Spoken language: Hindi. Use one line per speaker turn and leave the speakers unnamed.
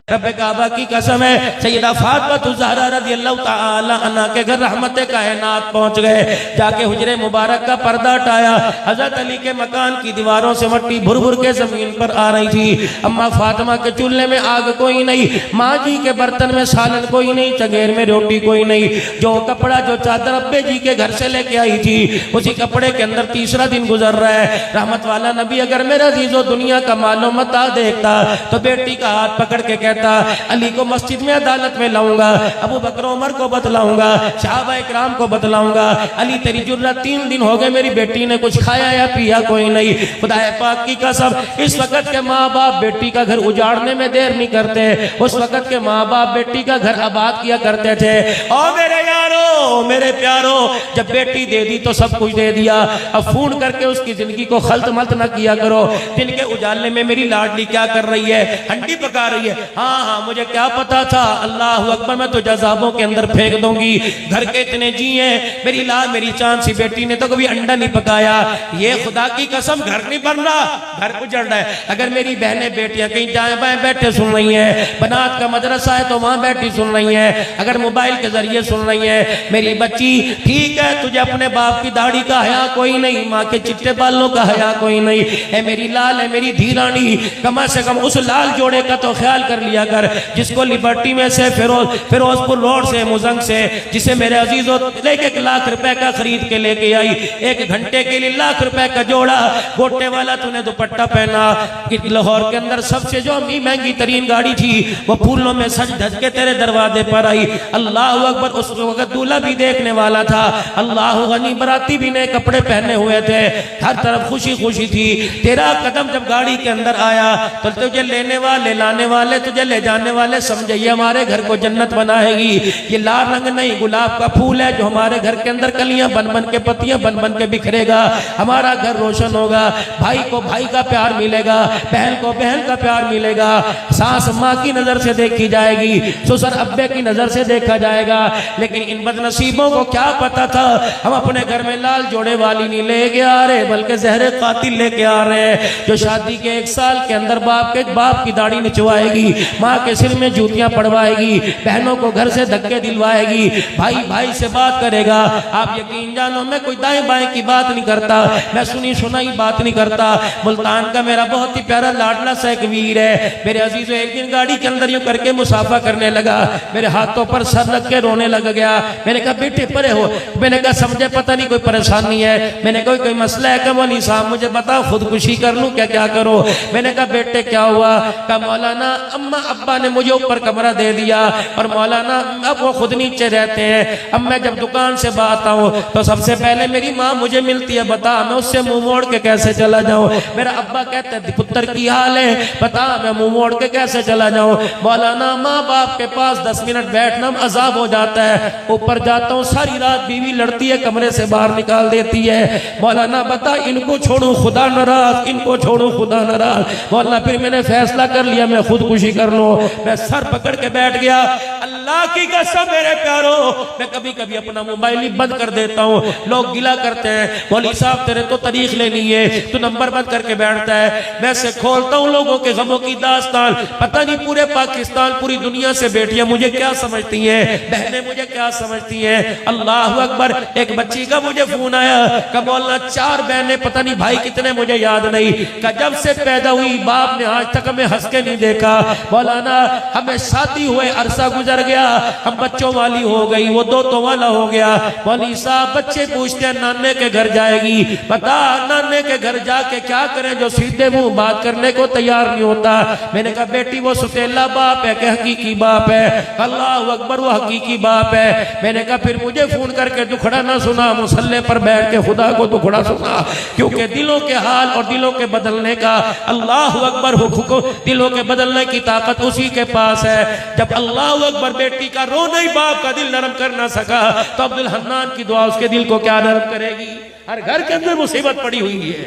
रब्बे काबा की कसम है, सैयदा फातिमा ज़हरा रज़ियल्लाहु ताला अन्हा के घर रहमते कायनात पहुंच गए। जाके हुजरे मुबारक का पर्दा हटाया, हजरत अली के मकान की दीवारों से मट्टी भुर भुर के जमीन पर आ रही थी। अम्मा फातिमा के चूल्हे में आग कोई नहीं, माँ जी के बर्तन में सालन कोई नहीं, चंगेर में रोटी कोई नहीं। जो कपड़ा जो चादर अब्बे जी के घर से लेके आई थी, उसी कपड़े के अंदर तीसरा दिन गुजर रहा है। रहमत वाला नबी अगर मेरा अजीजो दुनिया का मालो मता देखता तो बेटी का हाथ पकड़ के कहता, अली को मस्जिद में अदालत में लाऊंगा, अबू बकर उमर को बतलाऊंगा, सहाबा इकराम को बतलाऊंगा, अली तेरी जुर्रत 3 दिन हो गए मेरी बेटी ने कुछ खाया या पिया कोई नहीं। खुदा पाक की कसम, इस वक्त के माँ बाप बेटी का घर उजाड़ने में देर नहीं करते, उस वक्त के माँ बाप बेटी का घर आबाद किया करते थे। और मेरे यारो, मेरे प्यारो, जब बेटी दे दी तो सब कुछ दे दिया, अब फोन करके उसकी जिंदगी को खल्त मल्त न किया करो। दिन के उजाले में मेरी लाडली क्या कर रही है, हंडी पका रही है, हाँ हाँ मुझे क्या पता था, अल्लाह अकबर, मैं तो जज़ाबों के अंदर फेंक दूंगी। घर के इतने जी हैं, मेरी लाल मेरी चांद सी बेटी ने तो कभी अंडा नहीं पकाया। ये खुदा की कसम घर नहीं बन रहा, घर उजड़ रहा है। अगर मेरी बहनें बेटियां कहीं जाए बाएं बैठे सुन रही हैं, बनात का मदरसा है तो वहां बैठी सुन रही हैं, अगर मोबाइल के जरिए सुन रही हैं, मेरी बच्ची ठीक है तुझे अपने बाप की दाढ़ी का हया कोई नहीं, माँ के चिट्टे बालों का हया कोई नहीं है, मेरी लाल है मेरी धीरानी, कम से कम उस लाल जोड़े का तो ख्याल कर लिया कर जिसको लिबर्टी में से फिरोजपुर रोड से मुजंग से, जिसे मेरे अजीजों 1 लाख रुपए का खरीद के लेके आई, 1 घंटे के लिए 1 लाख रुपए का जोड़ा, गोटे वाला तूने दुपट्टा पहना, लाहौर के अंदर सबसे जो महंगी तरीन गाड़ी थी वो फूलों में सज धज के तेरे दरवाजे पर आई। अल्लाह अकबर, उस वक्त दूल्हा भी देखने वाला था, अल्लाह गनी, बराती भी नए कपड़े पहने हुए थे, हर तरफ खुशी खुशी थी। तेरा कदम जब गाड़ी के अंदर आया तो तुझे लेने वाले लाने वाले तुझे ले जाने वाले समझे ये हमारे घर को जन्नत बनाएगी। ये लाल रंग नहीं गुलाब का फूल है जो हमारे घर के अंदर कलियां बन बन के पत्तियां बन बन के बिखरेगा, हमारा घर रोशन होगा, भाई को भाई का प्यार मिलेगा, बहन को बहन का प्यार मिलेगा, सास माँ की नजर से देखी जाएगी, ससुर अब्बे की नजर से देखा जाएगा। लेकिन इन बदनसीबों को क्या पता था हम अपने घर में लाल जोड़े वाली नहीं लेके आ रहे बल्कि जहरे कातिल लेके आ रहे हैं, जो शादी के 1 साल के अंदर बाप की दाढ़ी निचवाएगी, माँ के सिर में जूतियां पड़वाएगी, बहनों को घर से धक्के दिलवाएगी, भाई भाई से बात करेगा। आप यकीन जानो मैं कोई दाएं बाएं की बात नहीं करता, मैं सुनी सुनाई बात नहीं करता। मुल्तान का मेरा बहुत ही प्यारा लाडला सा एक वीर है, मेरे अजीजों एक दिन गाड़ी के अंदर यूं करके मुसाफा करने लगा, मेरे हाथों पर सर रख के रोने लग गया। मैंने कहा बेटे परे हो, मैंने कहा समझे पता नहीं कोई परेशानी है, मैंने कहा कोई मसला है, मौलवी साहब मुझे बताओ खुदकुशी कर लूं क्या करो। मैंने कहा बेटे क्या हुआ, कहा मौलाना अम्मा अब्बा ने मुझे ऊपर कमरा दे दिया और मौलाना अब वो खुद नीचे रहते हैं, अब मैं जब दुकान से बात आऊँ तो सबसे पहले मेरी माँ मुझे मिलती है, बता मैं उससे मुंह मोड़ के कैसे चला जाऊँ। मेरा अब्बा कहते हैं पुत्र की हाल है, बता मैं मुंह मोड़ के कैसे चला जाऊँ। मौलाना माँ बाप के पास 10 मिनट बैठना अजाब हो जाता है, ऊपर जाता हूँ सारी रात बीवी लड़ती है, कमरे से बाहर निकाल देती है। मौलाना बता इनको छोड़ू खुदा नाराज, इनको छोड़ू खुदा नाराज। मौलाना फिर मैंने फैसला कर लिया मैं खुदकुशी कर लूं, मैं सर पकड़ के बैठ गया। अल्लाह की कसम मेरे प्यारो, मैं कभी कभी अपना मोबाइल ही बंद कर देता हूँ। लोग गिला करते हैं मौलवी साहब तेरे तो तारीख लेनी है, तू नंबर बंद करके बैठता है। मैं से खोलता हूँ लोगों के गमों की दास्तान, पता नहीं पूरे पाकिस्तान पूरी दुनिया से बेटियां मुझे क्या समझती हैं, बहनें मुझे क्या समझती हैं। अल्लाह अकबर, एक बच्ची का मुझे फोन आया, का मौलाना 4 बहनें पता नहीं भाई कितने मुझे याद नहीं, का जब से पैदा हुई बाप ने आज तक हमें हंस के नहीं देखा। मौलाना हमें शादी हुए अरसा गुजर गया, हम बच्चों वाली हो गई, वो दोतों वाला हो गया। मौलवी साहब बच्चे पूछते हैं नाने के घर जाएगी, बता नाने के घर जाके क्या करें जो सीधे मुंह बात करने को तैयार नहीं होता। मैंने कहा बेटी वो सुतेला बाप है कि हकीकी बाप है। अल्लाह अकबर, वो हकीकी बाप है। मैंने कहा फिर मुझे फोन करके दुखड़ा ना सुना, मुसल्ले पर बैठ के खुदा को दुखड़ा सुना, क्योंकि दिलों के हाल और दिलों के बदलने का अल्लाह अकबर हुक्म, दिलों के बदलने की ताकत उसी के पास है। जब अल्लाह अकबर बेटी का रोना ही बाप का दिल नरम कर ना सका तो अब्दुल हन्नान की दुआ उसके दिल को क्या नरम करेगी। हर घर के अंदर मुसीबत पड़ी हुई है।